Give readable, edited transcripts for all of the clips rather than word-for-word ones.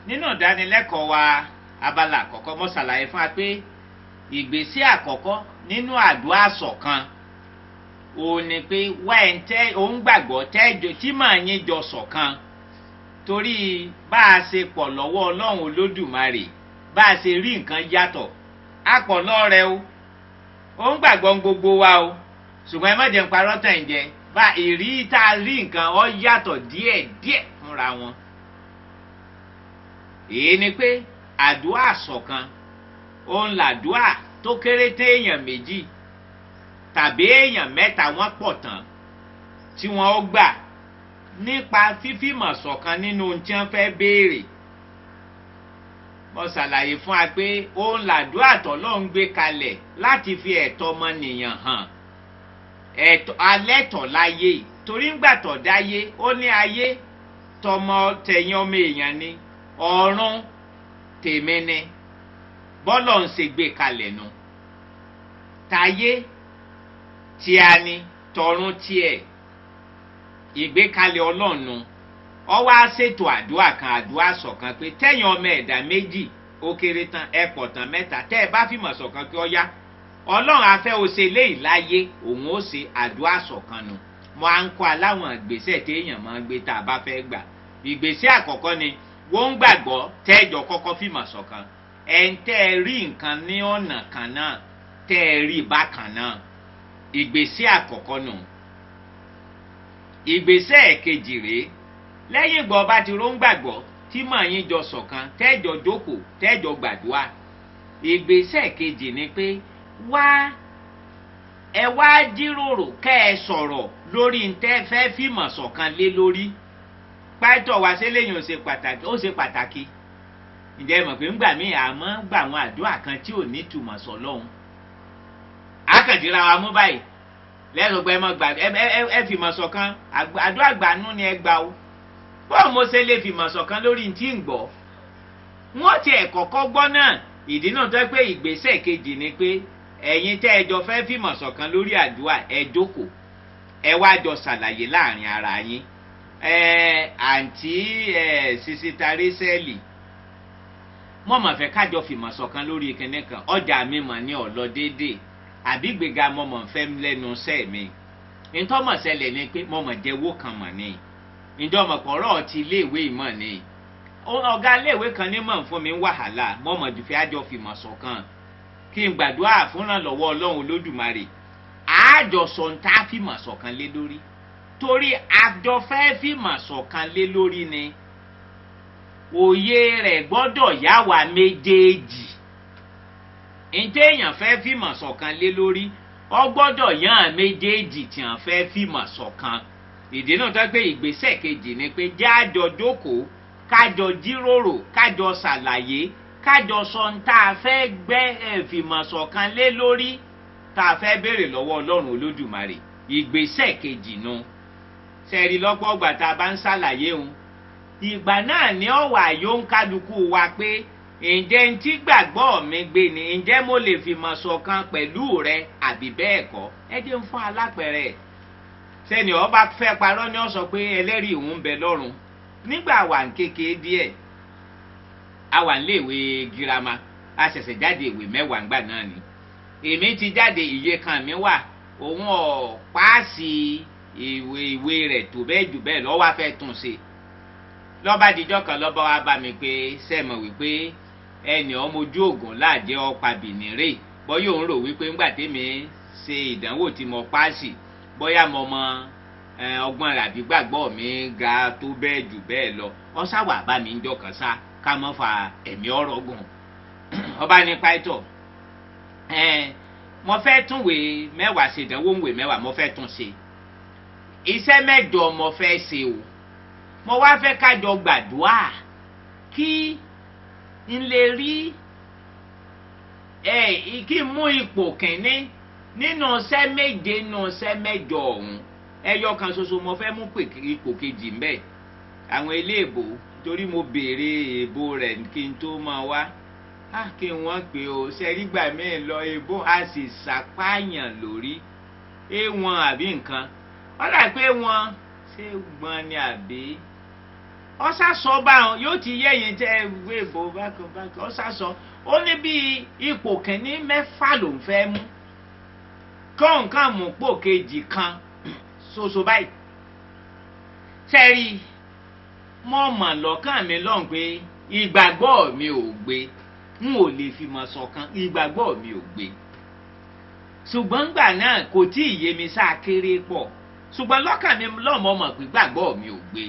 nínú ìdánilẹ́kọ̀ọ́ wa abala àkọ́kọ́ mo ṣàlàyé fún wa pé ìgbésẹ̀ àkọ́kọ́ nínú àdúrà ṣọ̀kan ó ní pé wá ẹ̀ ń tẹ́ òun gbàgbọ́ tẹ́jọ tí màá yín jọ ṣọ̀kan torí bá a ṣe pọ̀ lọ́wọ́ Ọlọ́run Olódùmarè bá a ṣe rí nǹkan yàtọ̀ a pọ̀ lọ́rẹ o òun gbàgbọ́ gbogbo wa o ṣùgbọ́n ẹ má jẹ́ ń parọ́ tàn jẹ bá ìrí tá a rí nǹkan ó yàtọ̀ díẹ̀díẹ̀ fúnra wọn. èyí ni pé àdúrà ṣọ̀kan òun làdúrà tó kéré téèyàn méjì tàbí èèyàn mẹ́ta wọ́n pọ̀ tán tí wọ́n ó gbà nípa fífìmọ̀ ṣọ̀kan nínú ohun tí wọ́n fẹ́ béèrè. mo ṣàlàyé fún wa pé òun làdúrà t'Ọlọ́run gbé kalẹ̀ láti fi ẹ̀tọ́ ọmọnìyàn hàn ẹ̀tọ́ alẹ́tọ̀ láyé torí ńgbà tó dáyé ó ní ayé tọmọ tẹ̀yìn ọmọ èèyàn ni ọ̀run tèmi ni bọ́lọ̀ ń ṣe gbé kalẹ̀ nu táyé tí a ní tọ̀run tiẹ̀ ìgbékalẹ̀ Ọlọ́run nu ó wá ṣètò àdúrà kan àdúrà ṣọ̀kan pé tẹ̀yìn ọmọ ẹ̀dá méjì ó kéré tán ẹ pọ̀ tán mẹ́ta tẹ́ ẹ bá fìmọ̀ ṣọ̀kan kí ó yá Ọlọ́run afẹ́ ó ṣe léyìí láyé òun ó ṣe àdúrà ṣọ̀kan nu mo à ń kọ́ aláwọn ìgbésẹ̀ téèyàn máa ń gbé tá a bá fẹ́ gbà ìgbésẹ̀ àkọ́kọ́ ni wọ́n ń gbàgbọ́ tẹ́jọ kọ́kọ́ fìmọ̀ ṣọ̀kan ẹ̀ ń tẹ́ ẹ rí nǹkan ní ọ̀nà kan náà tẹ́ ẹ rí bákan náà ìgbésẹ̀ àkọ́kọ́ nù. ìgbésẹ̀ kejì rèé lẹ́yìn ìgbà ọba ti ró ń gbàgbọ́ tí màá yín jọ ṣọ̀kan tẹ́jọ jókòó tẹ́jọ gbàdúrà ìgbésẹ̀ kejì ni pé ẹ wá jíròrò kẹ́ ẹ sọ̀rọ̀ lórí ntẹ́ fẹ́ fìmọ̀ ṣọ̀kan lé lórí pàtó wa ṣe léyìn ó ṣe pàtàkì ǹjẹ́ mọ̀ pé ńgbà míì àmọ́ gbà àwọn àdúrà kan tí ò ní túmọ̀ sọ́lọ́hun akàndínlá wa mú báyìí lẹ́nu gbẹ́ mọ́ gbà ẹ fìmọ̀ ṣọ̀kan àdúrà gbànú ni ẹ gbà o bọ́ọ̀ mo ṣe lè fìmọ̀ ṣọ̀kan lórí tí ń gbọ́ wọ́n ti ẹ̀ kọ́kọ́ gbọ́ náà ìdí náà tó pé ìgbésẹ̀ kejì ni pé ẹ̀yin tẹ́ ẹ jọ fẹ́ fìmọ̀ ṣọ̀kan lórí àdúrà ẹ jókòó ẹ wá jọ ṣàlàyé láàrin ara yín àǹtí sísítàrí sẹ́ẹ̀lì mo mọ̀ fẹ́ kájọ fìmọ̀ ṣọ̀kan lórí kinní kan ọjà mi mọ̀ ní ọ̀lọ́ déédéé àbí gbéga mo mọ̀ fẹ́ lẹ́nu sẹ́ẹ̀ mi ntọ́mọ̀ ṣẹlẹ̀ ni pé mo mọ̀ jẹ́wọ́ kan mọ̀ ni ìjọba pọ̀rọ̀ ti iléèwé ìmọ̀ ni ọ̀gá iléèwé kan ní mọ̀ fún mi wàhálà mo mọ̀ jù fẹ́ àjọ fìmọ̀ ṣọ̀kan kí n gbàdúrà fúnra lọ́wọ́ Ọlọ́run Olódùmarè àjọsọ ń tá fìmọ̀ ṣọ̀kan lé lórí torí àjọfẹ́ fìmọ̀ ṣọ̀kan lé lórí ni òye rẹ̀ gbọ́dọ̀ yá wa méjèèjì ǹjẹ́ èèyàn fẹ́ fìmọ̀ ṣọ̀kan lé lórí ọ gbọ́dọ̀ yán méjèèjì tí wọ́n fẹ́ fìmọ̀ ṣọ̀kan ìdí náà tó pé ìgbésẹ̀ kejì ni pé jájọ jókòó kájọ jíròrò kájọ ṣàlàyé kájọ sọ ń tá a fẹ́ gbẹ́ fìmọ̀ ṣọ̀kan lé lórí tá a fẹ́ béèrè lọ́wọ́ Ọlọ́run Olódùmarè ìgbésẹ̀ kejì nu sẹ́ẹ̀rì lọ́pọ̀ ọgbà tá a bá ń ṣàlàyé òun ìgbà náà ni ọ̀wà yóò ń kálukú wa pé ǹjẹ́ ń tí gbàgbọ́ mi gbé ni ǹjẹ́ mo lè fìmọ̀ ṣọ̀kan pẹ̀lú rẹ àbí bẹ́ẹ̀ kọ́ ẹ jẹ́ ń fún alápẹ̀rẹ̀ sẹ́ni ọba fẹ́ parọ́ ni ó sọ pé ẹlẹ́rìí òun ń bẹ lọ́run nígbà wà ń kékeré díẹ̀ a wà níléèwé girama a ṣẹ̀ṣẹ̀ jáde ìwé mẹ́wàá ńgbà náà ni èmi ti jáde ìyè kan mi wà òun ọ̀ páàsì ìwé rẹ̀ tó bẹ́ẹ̀ jù bẹ́ẹ̀ lọ́wọ́ fẹ́ tún ṣe lọ́ba díjọ́ kan lọ́ba wa bá mi pé sẹ́mọ̀ wípé ẹnì ọmọ ojú ògùn láàjẹ́ ọ̀pá bìnírè bọ́yọ̀ ń rò wípé ńgbà tèmi ṣe ìdánwò tí mo páàsì bóyá mo mọ ọgbọ́n rẹ̀ àbí gbàgbọ́ mi ga tó bẹ́ẹ̀ jù bẹ́ẹ̀ lọ ọ sáwà bá mi ń jọkàn sá ká mọ́ fa ẹ̀mí ọ̀rọ̀ gùn ọba ní pàìtọ́ mo fẹ́ tún wèé mẹ́wàá ṣe ìdánwò ń wèé mẹ́wàá mo fẹ́ tún ṣe iṣẹ́ mẹ́jọ mo fẹ́ ṣe o mo wá fẹ́ kájọ gbàdúrà kí n lè rí kí n mú ipò kìíní nínú iṣẹ́ méje nínú iṣẹ́ mẹ́jọ ọ̀hún ẹyọ kan ṣoṣo mo fẹ́ mú ipò kejì ń bẹ àwọn eléèbó torí mo béèrè èèbó rẹ̀ kí n tó máa wá kí wọ́n pè ó ṣẹ́rígbà mẹ́rin lọ èèbó a sì ṣàpáyàn lórí èèwọ̀n àbí nǹkan wọ́n dà pé wọ́n ṣé gbọ́n ni àbí ọ̀sà sọ báwọn yóò ti yẹ̀yìn tẹ́ wé bò bákan ọ̀sà sọ ó ní bí ipò kìíní 6 ló ń fẹ́ mú kọ́ǹkan mú pò kejì kan ṣoṣo báyìí sẹ́rí mo mọ̀ lọ́kàn mi lọ́n pé ìgbàgbọ́ mi ò gbé n ò lè fi mọ̀ ṣọ̀kan ìgbàgbọ́ mi ò gbé ṣùgbọ́n gbà náà kò tí ì yé mi sáà kéré pọ̀ ṣùgbọ́n lọ́kàn mi lọ́mọ mọ̀ pé gbàgbọ́ mi ò gbé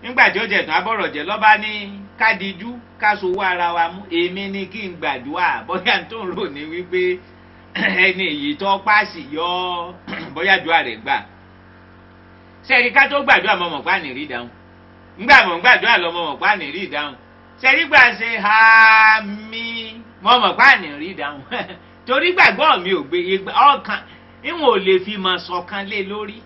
nígbà tí ó jẹ̀ tán abọ́rọ̀ jẹ́ lọ́ba ní kádìjú káṣowó ara wa mú èmi ni kí n gbàdúrà bóyá tó ń rò ní wípé ẹni èyí tó pàṣì yọ bóyá dùá rẹ̀ gbà sẹ́rí ká tó gbàdúrà mọ̀ mọ̀ pa nìrí dáhùn ńgbà mọ̀ gbàdúrà lọ mọ̀ mọ̀ pa nìrí dáhùn sẹ́rí gbà ṣe àmì mọ̀ mọ̀ pa nìrí dáhùn torí gbàgbọ́ mi ò gbé ọkàn ìwọ̀n ò lè fi mọ̀ ṣọ̀kan lé lórí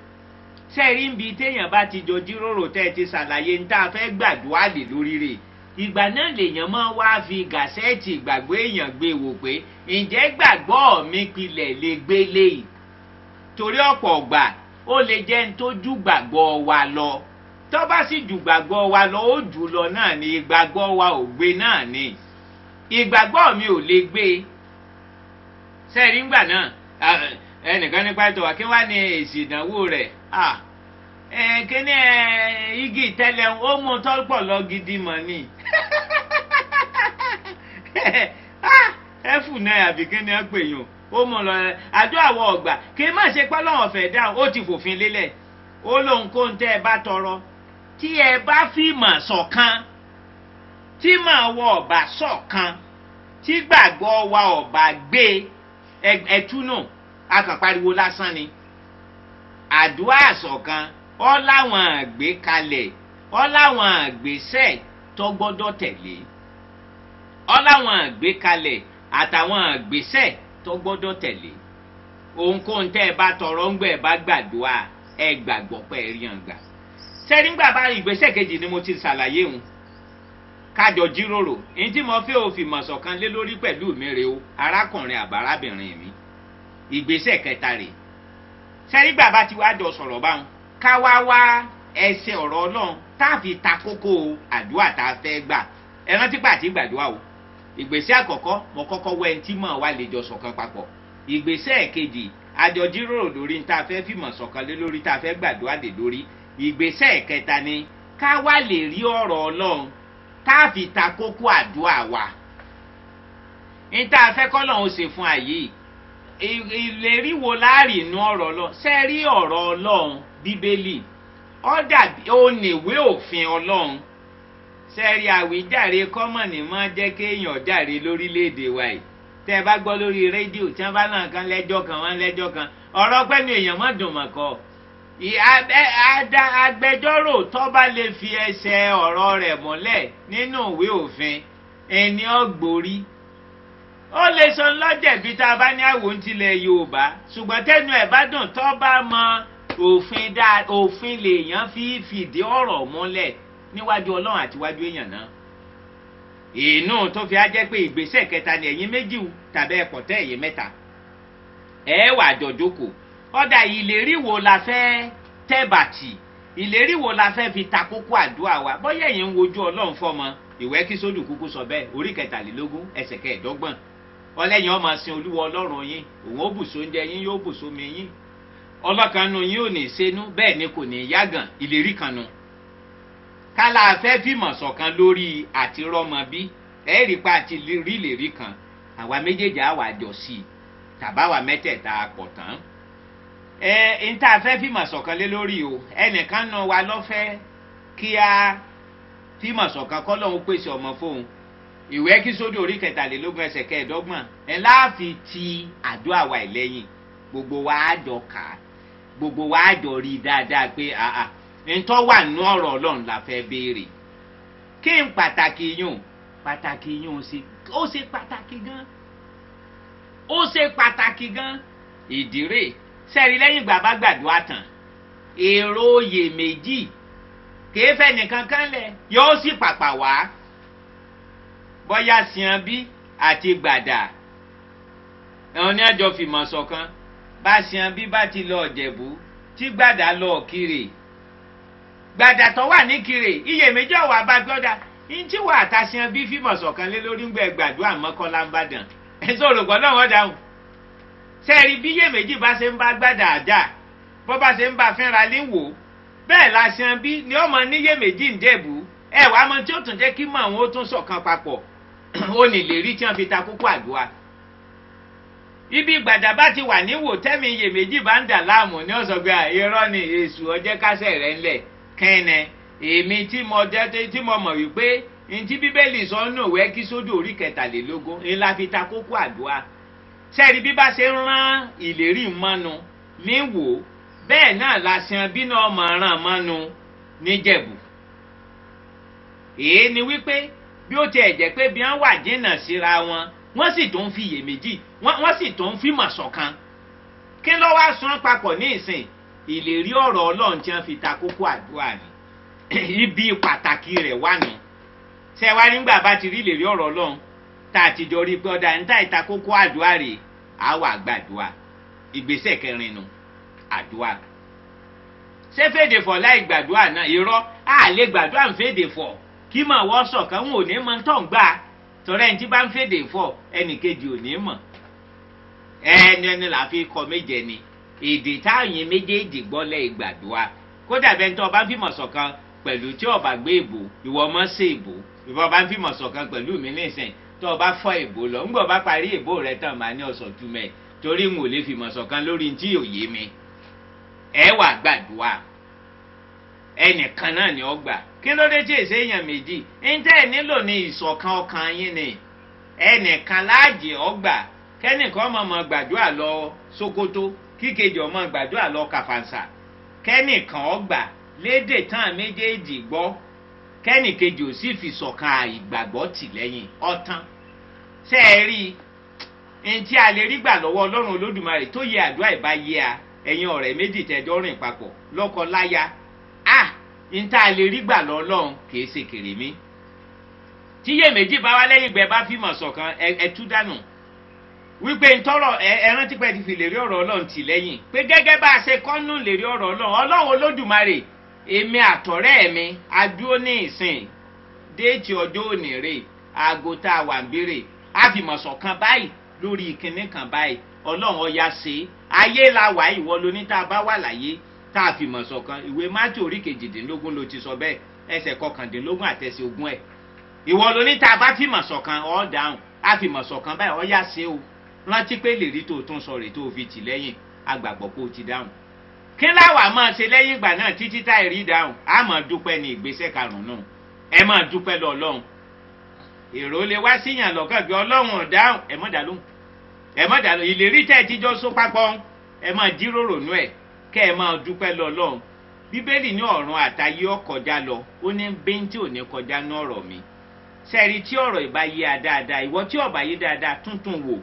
sẹ́rí ń bi téèyàn bá ti jọ jíròrò tẹ́ ti ṣàlàyé ń tá a fẹ́ gbàdúrà lè lórí rẹ̀ ìgbà náà lèèyàn máa wá fi gàṣẹ́ẹ̀tì ìgbàgbọ́ èèyàn gbé wò pé ǹjẹ́ gbàgbọ́ mi pilẹ̀ lè gbé léyìí torí ọ̀pọ̀ ọ̀gbà ó lè jẹ́ ń tó ju gbàgbọ́ wa lọ tó bá sì ju gbàgbọ́ wa lọ ó jù lọ náà ni ìgbàgbọ́ wa ò gbé náà ni ìgbàgbọ́ mi ò lè gbé sẹ́rí ńgbà náà ẹnìkan nípa ètò wa kí wá ní èsì ìdánwò rẹ̀ kíní igi tẹ́lẹ̀ ó mú tọ́pọ̀ lọ gidi mọ̀ ni ẹ̀fù náà àbí kíní ẹ̀ pè yàn ó mú lọ àjọ àwọ̀ ọ̀gbà kí má ṣe pẹ́ lọ́wọ́ fẹ̀ dáhùn ó ti fòfin lélẹ̀ ó lóun kó ń tẹ́ ẹ bá tọrọ tí ẹ bá fi mọ̀ ṣọ̀kan tí màá wọ ọ̀bà ṣọ̀kan tí gbàgbọ́ wa ọ̀bà gbé ẹ̀túnù akànpariwo lásán ni àdúrà ṣọ̀kan ọ láwọn àgbékalẹ̀ ọ láwọn àgbésẹ̀ tó gbọ́dọ̀ tẹ̀lé ọ láwọn àgbékalẹ̀ àtàwọn àgbésẹ̀ tó gbọ́dọ̀ tẹ̀lé ohunkóhun tẹ́ ẹ bá tọrọ ń gbẹ bá gbàdúrà ẹ gbàgbọ́ pé ẹ rí àǹgbà sẹ́nígbà bá ìgbésẹ̀ kejì ni mo ti ṣàlàyé òun kájọ jíròrò èyí tí mo fẹ́ òfin mọ̀ṣọ̀kan lé lórí pẹ̀lú mi rè o arákùnrin àbárábìnrin mi ìgbésẹ̀ kẹta rè sẹ́nígbà bá ti wá jọ sọ̀rọ̀ báwọn ká wá ẹsẹ̀ ọ̀rọ̀ Ọlọ́run tá a fi ta kókó àdúrà tá a fẹ́ gbà ẹ rántí pàtí gbàdúrà o ìgbésẹ̀ àkọ́kọ́ mo kọ́kọ́ wẹ́ ẹni tí mọ̀ wá lè jọ ṣọ̀kan papọ̀ ìgbésẹ̀ kejì àjọ jíròrò lórí tá a fẹ́ fìmọ̀ ṣọ̀kan lé lórí tá a fẹ́ gbàdúrà lé lórí ìgbésẹ̀ kẹta ni ká wá lè rí ọ̀rọ̀ Ọlọ́run tá a fi ta kókó àdúrà wa ní tá a fẹ́ k'Ọlọ́run ó ṣe fún àyè ìlérí wo láàrin inú ọ̀rọ̀ Ọlọ́run ṣe rí ọ̀rọ̀ Ọlọ́run bíbélì ó dàbí ó níwé òfin Ọlọ́run ṣe rí àwíjàre kọ́mọ̀nì máa jẹ́ kéèyàn jàre lórílẹ̀‐èdè wa yìí tẹ́ ẹ bá gbọ́ lórí rédíò tí wọ́n bá náà kan lẹ́jọ́ kan wọ́n lẹ́jọ́ kan ọ̀rọ̀ pẹ́nu èèyàn má dùn mọ́ kọ́ agbẹjọ́rò tó bá lè fi ẹsẹ̀ ọ̀rọ̀ rẹ̀ mọ́lẹ̀ nínú ìwé òfin ẹni ọ̀gbórí ó lè sọ lọ́jẹ̀bí tá a bá ní àwọn tilẹ̀ Yorùbá ṣùgbọ́n tẹ́nu ẹ̀ bá dùn tó bá mọ òfin lèèyàn fi fìdí ọ̀rọ̀ múlẹ̀ níwájú Ọlọ́run àti iwájú èèyàn náà inú tó fi á jẹ́ pé ìgbésẹ̀ kẹta ni ẹ̀yin méjì tàbí ẹ̀pọ̀ tẹ́ ẹ̀yin mẹ́ta ẹ wá jọ jókòó ọ̀dà ìlérí wo la fẹ́ tẹ́bàtì ìlérí wo la fẹ́ fi ta kókó àdúrà wa bóyá ẹ̀yin ń wojú Ọlọ́run fọ́mọ ìwé Ẹ́kísódù kúkú sọ bẹ́ẹ̀ orí 23 ẹsẹ̀ 25 ọlẹ́yìn ọmọ sin Olúwa Ọlọ́run yín òun ó bùsọ oúnjẹ yín yóò bùsọ omi yín ọlọ́kanu yín ò ní sẹ́nu bẹ́ẹ̀ ni kò ní yágàn ìlérí kanu kálá fẹ́ fìmọ̀ ṣọ̀kan lórí àti rọ́mọ bí ẹ̀rí pa àti rí ìlérí kan àwa méjèèjì àwa jọ sí i tàbáwa mẹ́tẹ̀ẹ̀ta pọ̀ tán n tá a fẹ́ fìmọ̀ ṣọ̀kan lé lórí o ẹnìkan náà wa lọ́fẹ́ kí a fìmọ̀ ṣọ̀kan k'Ọlọ́run pèsè ọmọ fóun ìwé Ẹ́kísódù orí 23 ẹsẹ̀ 25 ẹ láàfi ti àdúrà wa ìlẹ́yìn gbogbo wa á jọ kà á gbogbo wa á jọ rí dáadáa pé ntọ́ wà nínú ọ̀rọ̀ Ọlọ́run la fẹ́ béèrè kí n pàtàkì yún ó ṣe pàtàkì gan ó ṣe pàtàkì gan ìdírè sẹ́rí lẹ́yìn ìgbà bá gbàdúrà tán èrò oyè méjì kìí fẹ́ nìkan kan lẹ̀ yóò sì pàpà wá bóyá Ṣìànbí àti Gbàdà ẹ̀hún ní àjọ fìmọ̀ ṣọ̀kan bá Ṣìànbí bá ti lọ Ìjẹ̀bú tí Gbàdà lọ Ìkirè gbàdà tó wà ní Kire iyèméjì ọ̀wà bá gbọ́dá ní tí wà àtàṣìyàn bí fíìmọ̀ sọ̀kan lé lórí ń gbẹ gbàdúrà Mọ́kọ́lá ń bàdàn ẹ̀sọ́ olùkọ́ náà wọ́n dáhùn sẹ́ẹ̀rí bí iyèméjì bá ṣe ń bá gbàdà àjà bó bá ṣe ń bá fínra léwò bẹ́ẹ̀ láṣìyàn bí ni ọmọ níyèméjì ń dẹ̀bù wàá mọ tí ó tún jẹ́ kí mọ̀ àwọn ó tún ṣọ̀kan papọ̀ ó ní lè rí tí wọ́n fi ta kókó àdúrà ibi gbàdà bá ti wà níwò tẹ́mi iyèméjì bá ń dà láàmú ní ọ̀sọ̀ pé irọ́ ni èṣù ọjẹ́ kásẹ̀ rẹ̀ ńlẹ̀ kẹ́ẹ̀nẹ́ èmi tí mo mọ̀ wípé ntí bíbélì sọ nù wẹ́ kí sódò orí 23 ńlá fi ta kókó àdúrà sẹ́ẹ̀rí bí bá ṣe ń rán ìlérí mọ́nu níwò bẹ́ẹ̀ náà làṣàn bí náà mọ̀ ràn mọ́nu níjẹ̀bù èé ni wípé bí ó tiẹ̀ jẹ́ pé bí wọ́n wà jìnnà síra wọn wọ́n sì tún fi iyèméjì wọ́n sì tún fi mọ̀ ṣọ̀kan kí ló wá sún papọ̀ ní ìsìn ìlérí ọ̀rọ̀ Ọlọ́run tí wọ́n fi ta kókó àdúrà ni ibi pàtàkì rẹ̀ wà nù ṣe wá nígbà bá ti rí ìlérí ọ̀rọ̀ Ọlọ́run tá a ti jọ rí pé ọ̀dà níta ìta kókó àdúrà rẹ̀ á wà gbàdúrà ìgbésẹ̀ kẹrin nù àdúrà ṣé fèdè fọ̀ láì gbàdúrà náà irọ́ á lè gbàdúrà ń fèdè fọ̀ kí mọ̀ wọ́n ṣọ̀kan wọn ò ní mọ̀ tó ń gbà tọ́rẹ́ ẹni tí bá ń fèdè fọ̀ ẹnì kejì ò ní mọ̀ ẹni là fi kọ méje ni èdè táyìn méjèèjì gbọ́ lẹ́yìn gbàdúrà kódà bẹ́ẹ̀ tó ọba ń fìmọ̀ ṣọ̀kan pẹ̀lú tí ọba gbé ìbò ìwọ mọ́ sí ìbò ìwọ bá ń fìmọ̀ ṣọ̀kan pẹ̀lú mi nísìn tó ọba fọ́ ìbò lọ ńgbọ́ bá parí ìbò rẹ tán máa ní ọ̀sọ̀ túmẹ̀ torí n ò lè fìmọ̀ ṣọ̀kan lórí tí ò yé mi ẹ wà gbàdúrà ẹnìkan náà ni ó gbà kí ló dé tí èsè èèyàn méjì ńtẹ́ ẹ̀ nílò ní ìṣọ̀kan ọkàn yín ni ẹnìkan láàjì ọgbà kẹ́nìkan ọmọ gbàdúrà lọ Sókótó kíkejì ọmọ gbàdúrà lọ Kàfàǹsà kẹ́nìkan ọgbà lédè tán méjèèjì gbọ́ kẹ́nìkejì ò sì fi ṣọ̀kan ìgbàgbọ́ tì lẹ́yìn ọ̀tán ṣe é rí i tí a lè rí gbà lọ́wọ́ Ọlọ́run Olódùmarè tó yẹ àdúrà ìbá yé a ẹ̀yin ọ̀rẹ́ méjì tẹ́jọ́ rìn papọ̀ lọ́kọ láya níta lè rí gbà lọ́lọ́run kìí ṣe kèrèmí tíyèméjì bá wá lẹ́yìn gbẹ bá fìmọ̀ ṣọ̀kan ẹ tú dànù wípé ntọ́rọ̀ ẹran tí pẹ́ ti fi lè rí ọ̀rọ̀ Ọlọ́run tì lẹ́yìn pé gẹ́gẹ́ bá a ṣe kọ́nù lè rí ọ̀rọ̀ Ọlọ́run Olódùmarè èmi àtọ̀rẹ́ mi adúró ní ìsìn déètì ọjọ́ òní rè aago tá a wà ń béèrè a fìmọ̀ ṣọ̀kan báyìí lórí ìkíní kan báyìí Ọlọ́run ọya ṣe ayé la wà ìwọ lóní tá a bá wà láyé tá a fìmọ̀ ṣọ̀kan ìwé Mátíù orí 18 ló ti sọ bẹ́ẹ̀ ẹsẹ̀ 19 àtẹsẹ̀ 20 ẹ̀ ìwọ lóní tá a bá fìmọ̀ ṣọ̀kan ọ̀ dáhùn a fìmọ̀ ṣọ̀kan báyìí ọya ṣe o rántí pé lè rí tó tún sọ rè tó fi tì lẹ́yìn agbàgbọ́ pé ó ti dáhùn kí láwàá máa ṣe lẹ́yìn ìgbà náà títí táì rí dáhùn á máa dúpẹ́ ní ìgbésẹ̀ karùn-ún ẹ máa dúpẹ́ lọ Ọlọ́run èrò lè wá síyàn lọ́kàn bí Ọlọ́run ò dáhùn ẹ mọ́ dá lóhùn ìlérí tẹ́ ẹ ti jọ só papọ̀ ẹ máa jíròrò nú ẹ̀ kẹ́ ẹ máa dúpẹ́ lọ Ọlọ́run Bíbélì ní ọ̀run àtayé ó kọjá lọ ó ní bẹ́ńtì ò ní kọjá ní ọ̀rọ̀ mi sẹ́ẹ̀rí tí ọ̀rọ̀ ìbá yé a dáadáa ìwọ tí ọ̀bá yé dáadáa tuntun wò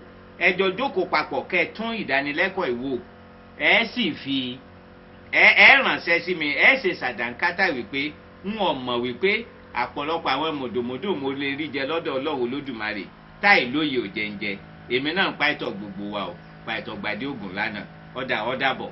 ẹjọ́ jókòó papọ̀ kẹ́ ẹ tún ìdánilẹ́kọ̀ọ́ ìwò ẹ sì fi ẹ ránṣẹ́ sí mi ẹ ṣe ṣàdánkátà wípé n ò mọ̀ wípé àpọ̀lọpọ̀ àwọn mòdòmódò mo lè rí jẹ lọ́dọ̀ Ọlọ́run Olódùmarè táì lóye ò jẹ́ńjẹ èmi náà ń pa ìtọ̀ gbogbo wa o pa ìtọ̀ gbàdé ògùn lánàá ọ̀dà bọ̀.